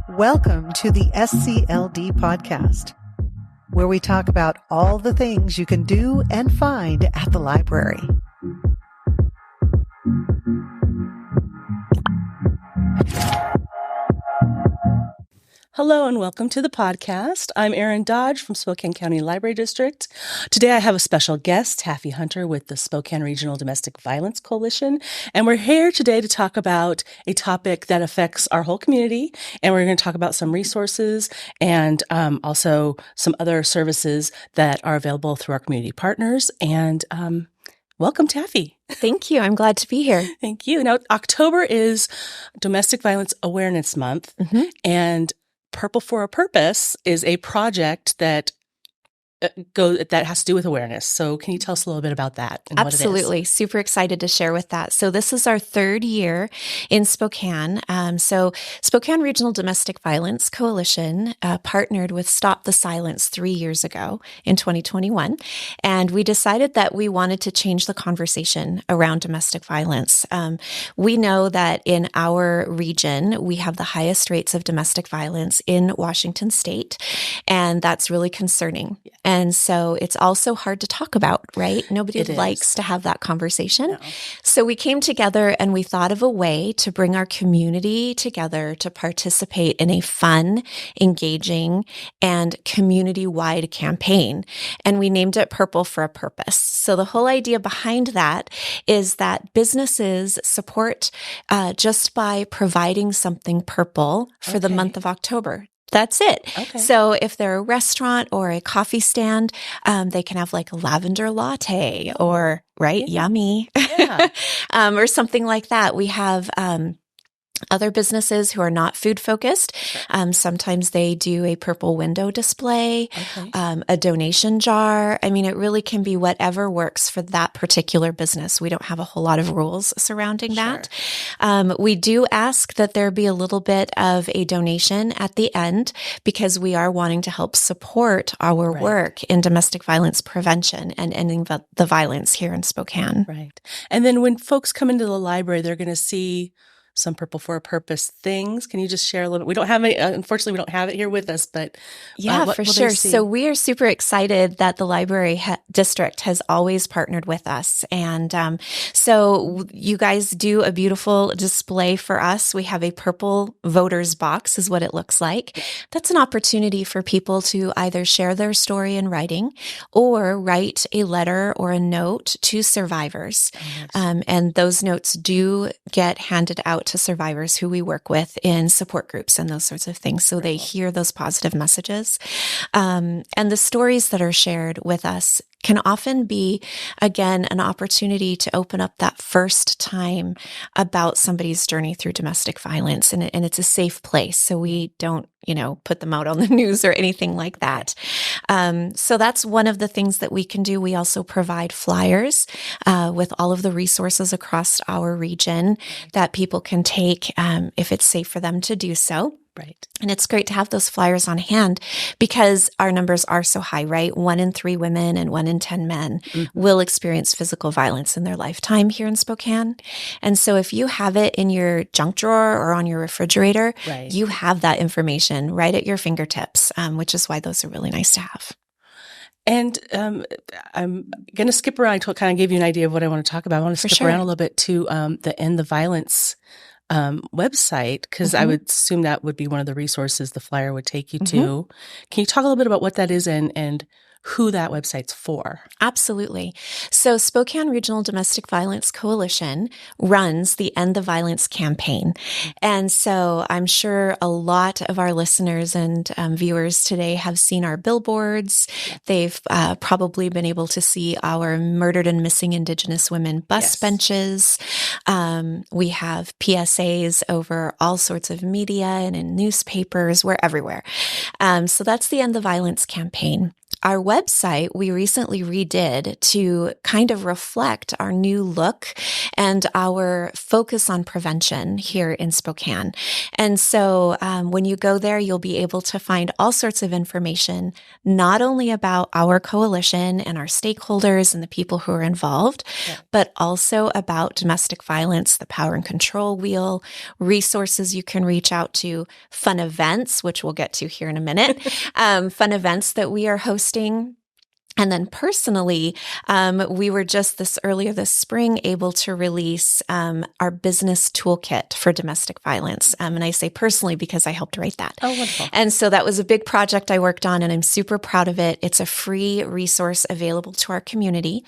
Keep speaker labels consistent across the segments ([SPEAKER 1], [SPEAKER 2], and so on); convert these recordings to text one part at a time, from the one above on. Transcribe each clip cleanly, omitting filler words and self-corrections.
[SPEAKER 1] Welcome to the SCLD podcast, where we talk about all the things you can do and find at the library.
[SPEAKER 2] Hello and welcome to the podcast. I'm Erin Dodge from Spokane County Library District. Today I have a special guest, Taffy Hunter with the Spokane Regional Domestic Violence Coalition. And we're here today to talk about a topic that affects our whole community. And we're going to talk about some resources and also some other services that are available through our community partners. And welcome, Taffy.
[SPEAKER 3] Thank you. I'm glad to be here.
[SPEAKER 2] Thank you. Now, October is Domestic Violence Awareness Month. And Purple for a Purpose is a project that has to do with awareness. So can you tell us a little bit about that? And
[SPEAKER 3] Absolutely. Super excited to share with that. So this is our third year in Spokane. So Spokane Regional Domestic Violence Coalition partnered with Stop the Silence 3 years ago in 2021. And we decided that we wanted to change the conversation around domestic violence. We know that in our region, we have the highest rates of domestic violence in Washington state. And that's really concerning. And so it's also hard to talk about, right? Nobody likes to have that conversation. No. So we came together and we thought of a way to bring our community together to participate in a fun, engaging, and community-wide campaign. And we named it Purple for a Purpose. So the whole idea behind that is that businesses support just by providing something purple for the month of October. That's it. Okay. So if they're a restaurant or a coffee stand, they can have like a lavender latte or, yummy, or something like that. We have other businesses who are not food focused. Sometimes they do a purple window display, a donation jar. I mean, it really can be whatever works for that particular business. We don't have a whole lot of rules surrounding that. We do ask that there be a little bit of a donation at the end because we are wanting to help support our work in domestic violence prevention and ending the violence here in Spokane.
[SPEAKER 2] Right. And then when folks come into the library, they're going to see some Purple for a Purpose things. Can you just share a little? We don't have any, unfortunately, we don't have it here with us, but
[SPEAKER 3] for sure. So we are super excited that the library district has always partnered with us. And so you guys do a beautiful display for us. We have a purple voters box is what it looks like. That's an opportunity for people to either share their story in writing or write a letter or a note to survivors. And those notes do get handed out to survivors who we work with in support groups and those sorts of things. So they hear those positive messages. And the stories that are shared with us can often be, again, an opportunity to open up that first time about somebody's journey through domestic violence. And it's a safe place. So we don't, put them out on the news or anything like that. So that's one of the things that we can do. We also provide flyers with all of the resources across our region that people can take if it's safe for them to do so.
[SPEAKER 2] Right.
[SPEAKER 3] And it's great to have those flyers on hand because our numbers are so high, right? 1 in 3 women and 1 in 10 men will experience physical violence in their lifetime here in Spokane. And so if you have it in your junk drawer or on your refrigerator, you have that information right at your fingertips, which is why those are really nice to have.
[SPEAKER 2] And I'm going to skip around. I kind of gave you an idea of what I want to talk about. I want to skip around a little bit to the End the Violence website, because I would assume that would be one of the resources the flyer would take you to. Can you talk a little bit about what that is and who that website's for?
[SPEAKER 3] Absolutely. So Spokane Regional Domestic Violence Coalition runs the End the Violence campaign. And so I'm sure a lot of our listeners and viewers today have seen our billboards. They've probably been able to see our Murdered and Missing Indigenous Women bus benches. We have PSAs over all sorts of media and in newspapers. We're everywhere. So that's the End the Violence campaign. our website we recently redid to kind of reflect our new look and our focus on prevention here in Spokane. And so when you go there, you'll be able to find all sorts of information, not only about our coalition and our stakeholders and the people who are involved, but also about domestic violence, the power and control wheel, resources you can reach out to, fun events, which we'll get to here in a minute, fun events that we are hosting. And then personally, we were just earlier this spring able to release our business toolkit for domestic violence. And I say personally because I helped write that.
[SPEAKER 2] Oh, wonderful.
[SPEAKER 3] And so that was a big project I worked on, and I'm super proud of it. It's a free resource available to our community.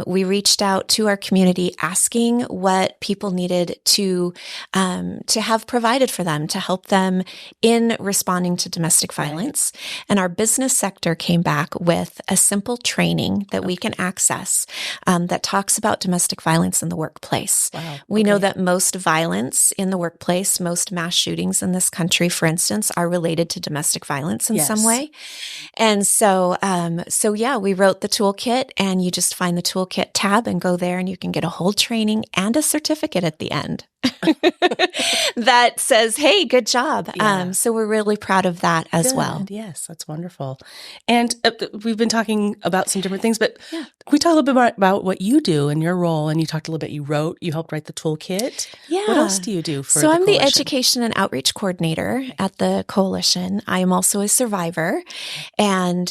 [SPEAKER 3] We reached out to our community asking what people needed to have provided for them to help them in responding to domestic violence. And our business sector came back with a simple training that we can access that talks about domestic violence in the workplace.
[SPEAKER 2] Wow.
[SPEAKER 3] We know that most violence in the workplace, most mass shootings in this country, for instance, are related to domestic violence in some way. And so, we wrote the toolkit, and you just find the toolkit tab and go there, and you can get a whole training and a certificate at the end that says, hey, good job.
[SPEAKER 2] Yeah.
[SPEAKER 3] So we're really proud of that as well.
[SPEAKER 2] Yes, that's wonderful. And we've been talking about some different things, but can we talk a little bit more about what you do and your role? And you talked a little bit, you helped write the toolkit.
[SPEAKER 3] Yeah.
[SPEAKER 2] What else do you do for
[SPEAKER 3] So I'm the
[SPEAKER 2] coalition?
[SPEAKER 3] education and outreach coordinator at the coalition. I am also a survivor, and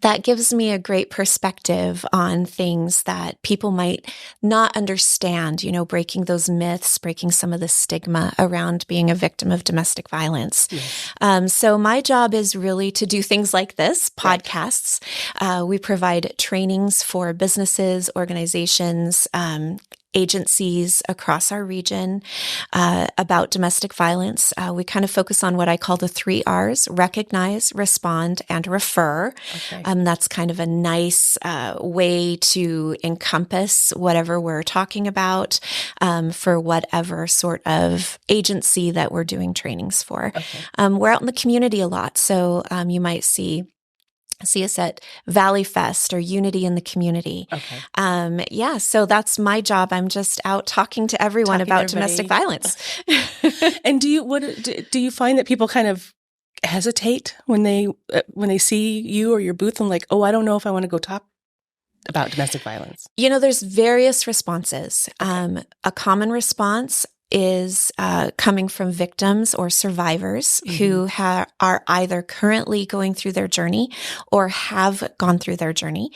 [SPEAKER 3] that gives me a great perspective on things that people might not understand, breaking those myths, breaking some of the stigma around being a victim of domestic violence.
[SPEAKER 2] Yes.
[SPEAKER 3] So my job is really to do things like this, podcasts. We provide trainings for businesses, organizations, agencies across our region about domestic violence. We kind of focus on what I call the 3 R's: recognize, respond, and refer.
[SPEAKER 2] Okay.
[SPEAKER 3] That's kind of a nice way to encompass whatever we're talking about for whatever sort of agency that we're doing trainings for.
[SPEAKER 2] Okay.
[SPEAKER 3] We're out in the community a lot, so you might see us at Valley Fest or Unity in the Community.
[SPEAKER 2] Okay.
[SPEAKER 3] So that's my job. I'm just out talking to everyone about domestic violence.
[SPEAKER 2] And do you find that people kind of hesitate when they see you or your booth and like, oh, I don't know if I want to go talk about domestic violence?
[SPEAKER 3] There's various responses. A common response is coming from victims or survivors who are either currently going through their journey or have gone through their journey.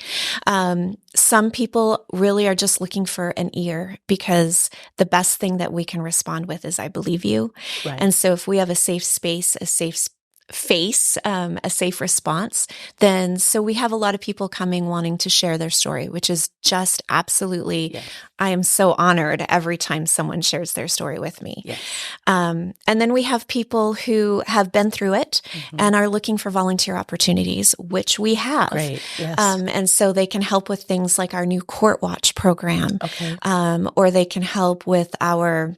[SPEAKER 3] Some people really are just looking for an ear, because the best thing that we can respond with is, I believe you.
[SPEAKER 2] Right.
[SPEAKER 3] And so if we have a safe space, a safe face, a safe response, then so we have a lot of people coming wanting to share their story, which is just absolutely, I am so honored every time someone shares their story with me.
[SPEAKER 2] Yes.
[SPEAKER 3] And then we have people who have been through it and are looking for volunteer opportunities, which we have.
[SPEAKER 2] Great. Yes.
[SPEAKER 3] And so they can help with things like our new Court Watch program, or they can help with our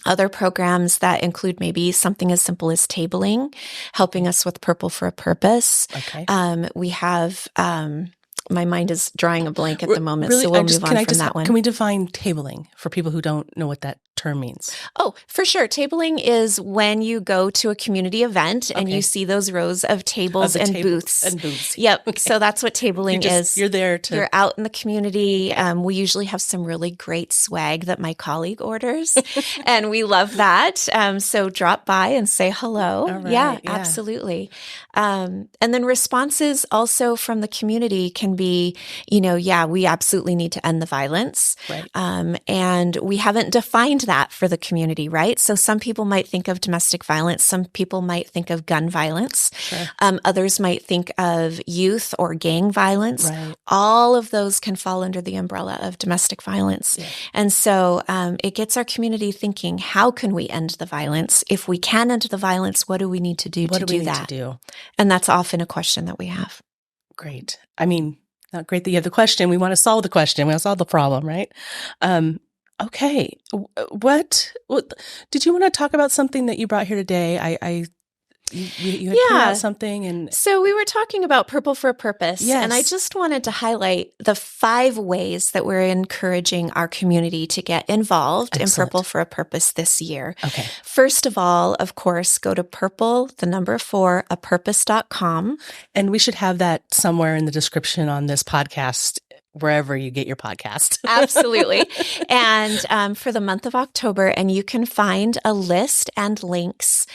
[SPEAKER 3] other programs that include maybe something as simple as tabling, helping us with Purple for a Purpose.
[SPEAKER 2] Okay.
[SPEAKER 3] We have, my mind is drawing a blank at the moment,
[SPEAKER 2] really,
[SPEAKER 3] so we'll move on from that one.
[SPEAKER 2] Can we define tabling for people who don't know what that term means?
[SPEAKER 3] Oh, for sure. Tabling is when you go to a community event and you see those rows of tables and booths. Yep. Okay. So that's what tabling is. You're out in the community. We usually have some really great swag that my colleague orders, and we love that. So drop by and say hello.
[SPEAKER 2] All right,
[SPEAKER 3] yeah, absolutely. And then responses also from the community can be, we absolutely need to end the violence.
[SPEAKER 2] Right.
[SPEAKER 3] And we haven't defined that for the community, right? So some people might think of domestic violence. Some people might think of gun violence.
[SPEAKER 2] Sure.
[SPEAKER 3] Others might think of youth or gang violence.
[SPEAKER 2] Right.
[SPEAKER 3] All of those can fall under the umbrella of domestic violence.
[SPEAKER 2] Yeah.
[SPEAKER 3] And so it gets our community thinking, how can we end the violence? If we can end the violence, what do we need to do to do that? And that's often a question that we have.
[SPEAKER 2] Great. I mean, not great that you have the question. We want to solve the question. We want to solve the problem, right? Okay. What did you want to talk about something that you brought here today? You had put out something, and
[SPEAKER 3] so we were talking about Purple for a Purpose,
[SPEAKER 2] yes.
[SPEAKER 3] And I just wanted to highlight the 5 ways that we're encouraging our community to get involved in Purple for a Purpose this year.
[SPEAKER 2] Okay.
[SPEAKER 3] First of all, of course, go to purple4apurpose.com.
[SPEAKER 2] And we should have that somewhere in the description on this podcast, wherever you get your podcast.
[SPEAKER 3] Absolutely. And for the month of October, and you can find a list and links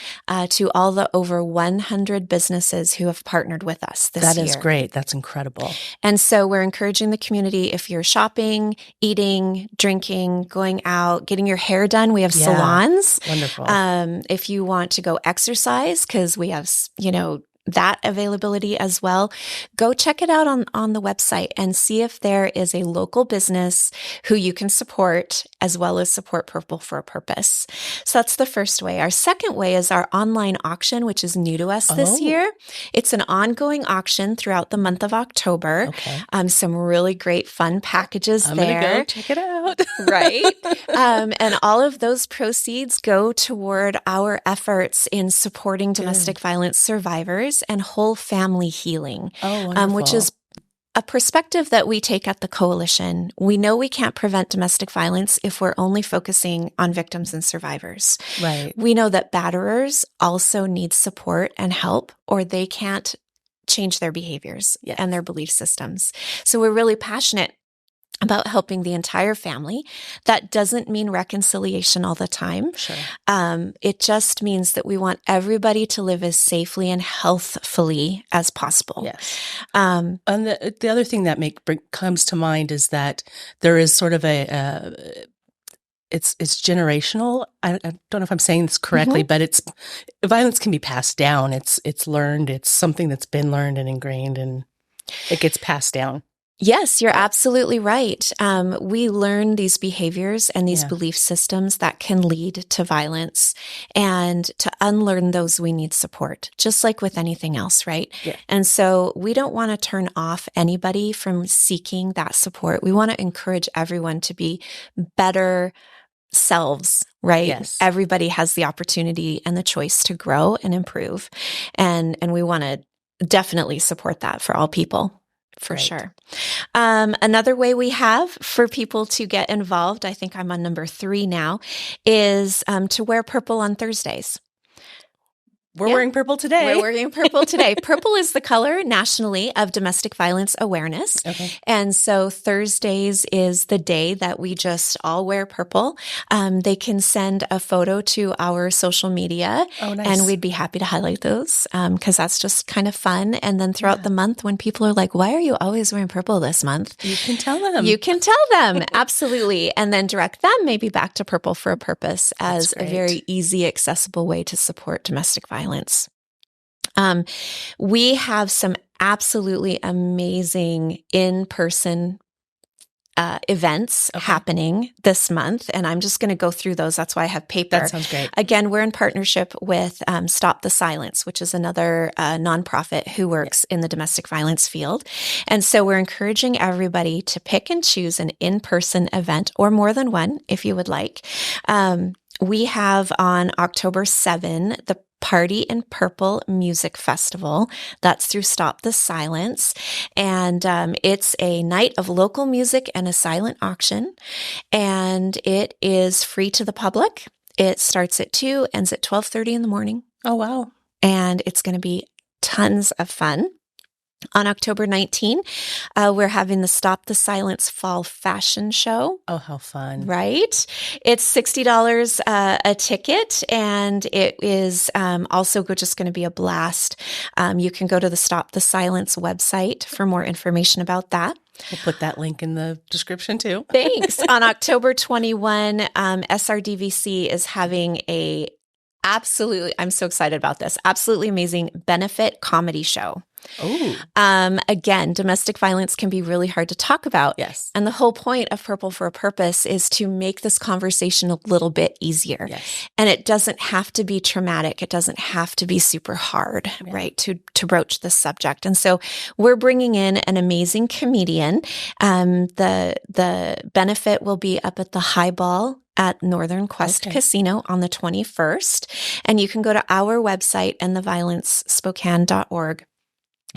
[SPEAKER 3] to all the over 100 businesses who have partnered with us this year.
[SPEAKER 2] That is great. That's incredible.
[SPEAKER 3] And so we're encouraging the community, if you're shopping, eating, drinking, going out, getting your hair done, we have salons.
[SPEAKER 2] Wonderful.
[SPEAKER 3] If you want to go exercise, because we have, that availability as well, go check it out on the website and see if there is a local business who you can support, as well as support Purple for a Purpose. So that's the first way. Our second way is our online auction, which is new to us this year. It's an ongoing auction throughout the month of October.
[SPEAKER 2] Okay.
[SPEAKER 3] Some really great fun packages
[SPEAKER 2] I'm
[SPEAKER 3] there.
[SPEAKER 2] gonna go check it out.
[SPEAKER 3] Right. And all of those proceeds go toward our efforts in supporting domestic violence survivors and whole family healing, which is a perspective that we take at the coalition. We know we can't prevent domestic violence if we're only focusing on victims and survivors.
[SPEAKER 2] Right.
[SPEAKER 3] We know that batterers also need support and help, or they can't change their behaviors and their belief systems. So we're really passionate about helping the entire family. That doesn't mean reconciliation all the time.
[SPEAKER 2] Sure.
[SPEAKER 3] It just means that we want everybody to live as safely and healthfully as possible.
[SPEAKER 2] Yes. And the other thing that comes to mind is that there is sort of it's generational. I don't know if I'm saying this correctly, but violence can be passed down. It's learned. It's something that's been learned and ingrained, and it gets passed down.
[SPEAKER 3] Yes, you're absolutely right. We learn these behaviors and these belief systems that can lead to violence, and to unlearn those, we need support, just like with anything else, right?
[SPEAKER 2] Yeah.
[SPEAKER 3] And so we don't want to turn off anybody from seeking that support. We want to encourage everyone to be better selves, right?
[SPEAKER 2] Yes.
[SPEAKER 3] Everybody has the opportunity and the choice to grow and improve. And we want to definitely support that for all people. For sure. Another way we have for people to get involved, I think I'm on number 3 now, is to wear purple on Thursdays.
[SPEAKER 2] We're wearing purple today.
[SPEAKER 3] We're wearing purple today. Purple is the color nationally of domestic violence awareness.
[SPEAKER 2] Okay.
[SPEAKER 3] And so Thursdays is the day that we just all wear purple. They can send a photo to our social media.
[SPEAKER 2] Oh, nice.
[SPEAKER 3] And we'd be happy to highlight those because that's just kind of fun. And then throughout the month, when people are like, why are you always wearing purple this month?
[SPEAKER 2] You can tell them.
[SPEAKER 3] You can tell them. Absolutely. And then direct them maybe back to Purple for a Purpose as a very easy, accessible way to support domestic violence. We have some absolutely amazing in-person events happening this month, and I'm just going to go through those. That's why I have paper.
[SPEAKER 2] That sounds great.
[SPEAKER 3] Again, we're in partnership with Stop the Silence, which is another nonprofit who works in the domestic violence field. And so we're encouraging everybody to pick and choose an in-person event, or more than one if you would like. We have on October 7, the Party in Purple Music Festival. That's through Stop the Silence. And it's a night of local music and a silent auction. And it is free to the public. It starts at 2, ends at 12:30 in the morning.
[SPEAKER 2] Oh, wow.
[SPEAKER 3] And it's going to be tons of fun. On October 19, we're having the Stop the Silence Fall Fashion Show.
[SPEAKER 2] Oh, how fun.
[SPEAKER 3] Right? It's $60 a ticket, and it is also just going to be a blast. You can go to the Stop the Silence website for more information about that.
[SPEAKER 2] We'll put that link in the description too.
[SPEAKER 3] Thanks. On October 21, SRDVC is having I'm so excited about this, absolutely amazing benefit comedy show.
[SPEAKER 2] Oh,
[SPEAKER 3] Again, domestic violence can be really hard to talk about.
[SPEAKER 2] yes.
[SPEAKER 3] And the whole point of Purple for a Purpose is to make this conversation a little bit easier.
[SPEAKER 2] Yes.
[SPEAKER 3] And it doesn't have to be traumatic. It doesn't have to be super hard, right, to broach this subject. And so we're bringing in an amazing comedian. The benefit will be up at the Highball at Northern Quest Casino on the 21st. And you can go to our website, endtheviolencespokane.org,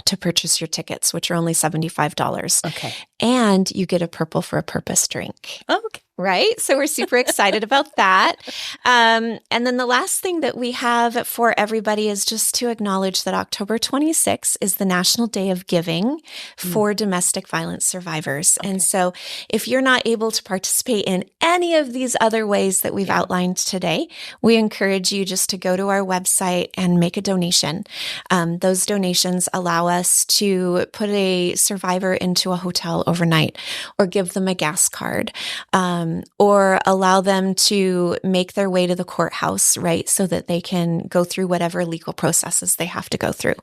[SPEAKER 3] to purchase your tickets, which are only $75.
[SPEAKER 2] Okay.
[SPEAKER 3] And you get a Purple for a Purpose drink.
[SPEAKER 2] Okay.
[SPEAKER 3] Right? So we're super excited about that. And then the last thing that we have for everybody is just to acknowledge that October 26th is the National Day of Giving for domestic violence survivors.
[SPEAKER 2] Okay.
[SPEAKER 3] And so if you're not able to participate in any of these other ways that we've outlined today, we encourage you just to go to our website and make a donation. Those donations allow us to put a survivor into a hotel overnight or give them a gas card. Or allow them to make their way to the courthouse, right? So that they can go through whatever legal processes they have to go through.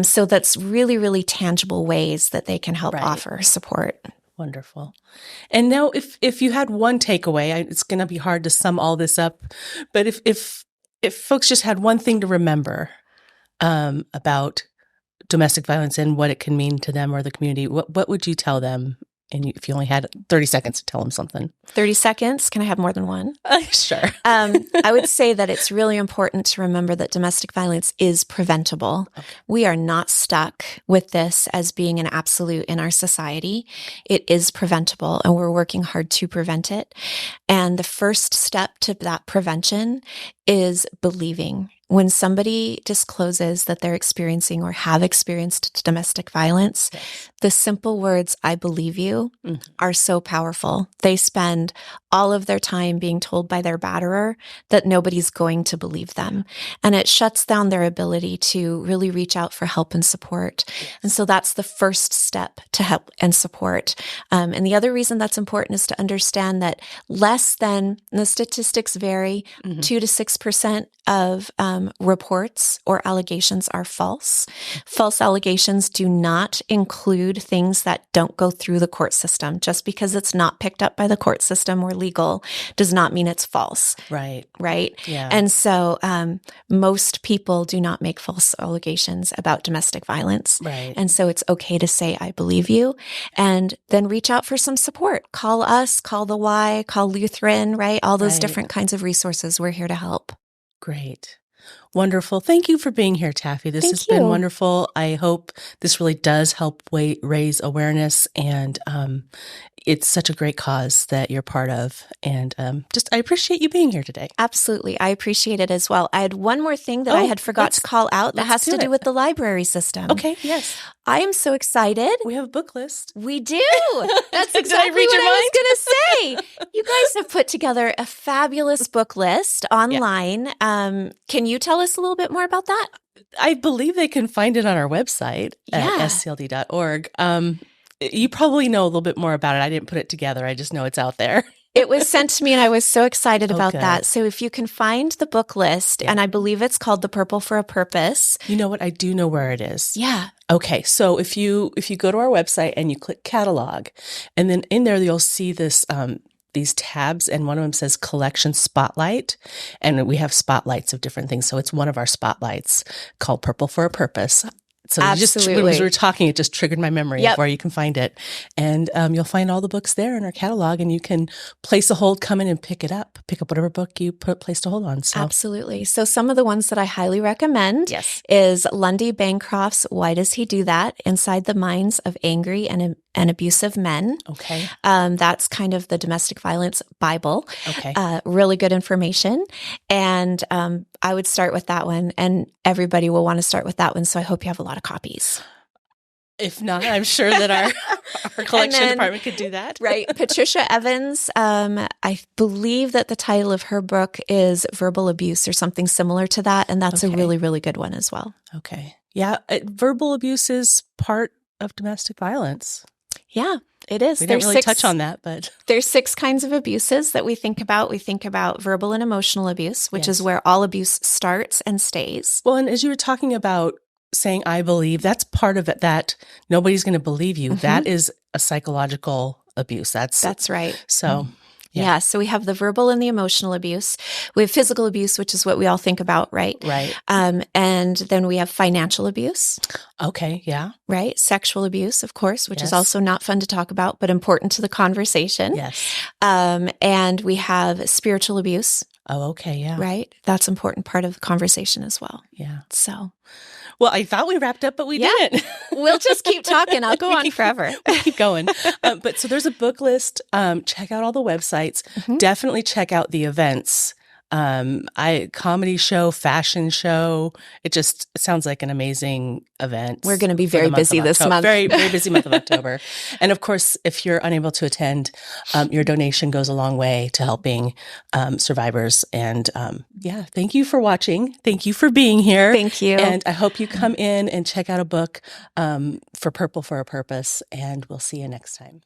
[SPEAKER 3] So that's really, really tangible ways that they can help offer support.
[SPEAKER 2] Wonderful. And now if you had one takeaway, it's going to be hard to sum all this up, but if folks just had one thing to remember about domestic violence and what it can mean to them or the community, what would you tell them? And if you only had 30 seconds to tell them something.
[SPEAKER 3] 30 seconds? Can I have more than one?
[SPEAKER 2] Sure.
[SPEAKER 3] I would say that it's really important to remember that domestic violence is preventable. Okay. We are not stuck with this as being an absolute in our society. It is preventable, and we're working hard to prevent it. And the first step to that prevention is believing. When somebody discloses that they're experiencing or have experienced domestic violence, the simple words, "I believe you," are so powerful. They spend all of their time being told by their batterer that nobody's going to believe them. And it shuts down their ability to really reach out for help and support. And so that's the first step to help and support. And the other reason that's important is to understand that less than, the statistics vary, 2 to 6% of reports or allegations are false. False allegations do not include things that don't go through the court system. Just because it's not picked up by the court system or legal does not mean it's false.
[SPEAKER 2] Right.
[SPEAKER 3] Right.
[SPEAKER 2] Yeah.
[SPEAKER 3] And so most people do not make false allegations about domestic violence.
[SPEAKER 2] Right.
[SPEAKER 3] And so it's okay to say, "I believe you," and then reach out for some support. Call us, call the Y, call Lutheran, right? All those different kinds of resources. We're here to help.
[SPEAKER 2] Great. Wonderful. Thank you for being here, Taffy. This has been wonderful. I hope this really does help raise awareness, and it's such a great cause that you're part of. And I appreciate you being here today.
[SPEAKER 3] Absolutely. I appreciate it as well. I had one more thing that I had forgot to call out that has to do with the library system.
[SPEAKER 2] Okay. Yes.
[SPEAKER 3] I am so excited.
[SPEAKER 2] We have a book list.
[SPEAKER 3] We do. That's exactly what I was going to say. You guys have put together a fabulous book list online. Yeah. Can you tell us a little bit more about that?
[SPEAKER 2] I believe they can find it on our website at SCLD.org. You probably know a little bit more about it. I didn't put it together. I just know it's out there.
[SPEAKER 3] It was sent to me, and I was so excited about that. So if you can find the book list, and I believe it's called The Purple for a Purpose.
[SPEAKER 2] You know what? I do know where it is.
[SPEAKER 3] Yeah.
[SPEAKER 2] Okay. So if you go to our website and you click catalog, and then in there you'll see this these tabs, and one of them says Collection Spotlight, and we have spotlights of different things. So it's one of our spotlights called Purple for a Purpose. So as we were talking, it just triggered my memory of where you can find it. And you'll find all the books there in our catalog, and you can place a hold, come in and pick it up. Pick up whatever book you placed a hold on. So.
[SPEAKER 3] Absolutely. So some of the ones that I highly recommend is Lundy Bancroft's Why Does He Do That? Inside the Minds of Angry and Abusive Men.
[SPEAKER 2] Okay.
[SPEAKER 3] That's kind of the domestic violence Bible.
[SPEAKER 2] Okay.
[SPEAKER 3] Really good information. And I would start with that one, and everybody will want to start with that one. So I hope you have a lot of copies.
[SPEAKER 2] If not, I'm sure that our collection department could do that.
[SPEAKER 3] Right. Patricia Evans, I believe that the title of her book is Verbal Abuse or something similar to that. And that's a really, really good one as well.
[SPEAKER 2] Okay. Yeah. Verbal abuse is part of domestic violence.
[SPEAKER 3] Yeah, it is.
[SPEAKER 2] We didn't really touch on that, but
[SPEAKER 3] there's 6 kinds of abuses that we think about. We think about verbal and emotional abuse, which is where all abuse starts and stays.
[SPEAKER 2] Well, and as you were talking about saying, I believe, that's part of it, that nobody's going to believe you. That is a psychological abuse.
[SPEAKER 3] That's right.
[SPEAKER 2] So,
[SPEAKER 3] yeah. So we have the verbal and the emotional abuse. We have physical abuse, which is what we all think about, right?
[SPEAKER 2] Right.
[SPEAKER 3] And then we have financial abuse.
[SPEAKER 2] Okay. Yeah.
[SPEAKER 3] Right. Sexual abuse, of course, which is
[SPEAKER 2] Yes.
[SPEAKER 3] also not fun to talk about, but important to the conversation.
[SPEAKER 2] Yes.
[SPEAKER 3] And we have spiritual abuse.
[SPEAKER 2] Oh, okay. Yeah.
[SPEAKER 3] Right. That's an important part of the conversation as well.
[SPEAKER 2] Yeah.
[SPEAKER 3] So,
[SPEAKER 2] well, I thought we wrapped up, but we didn't.
[SPEAKER 3] We'll just keep talking. I'll go on forever.
[SPEAKER 2] We'll keep going. But so there's a book list. Check out all the websites. Definitely check out the events. Comedy show, fashion show. It sounds like an amazing event.
[SPEAKER 3] We're going to be very busy this month.
[SPEAKER 2] Very, very busy month of October. And of course, if you're unable to attend, your donation goes a long way to helping survivors. And thank you for watching. Thank you for being here.
[SPEAKER 3] Thank you.
[SPEAKER 2] And I hope you come in and check out a book for Purple for a Purpose. And we'll see you next time.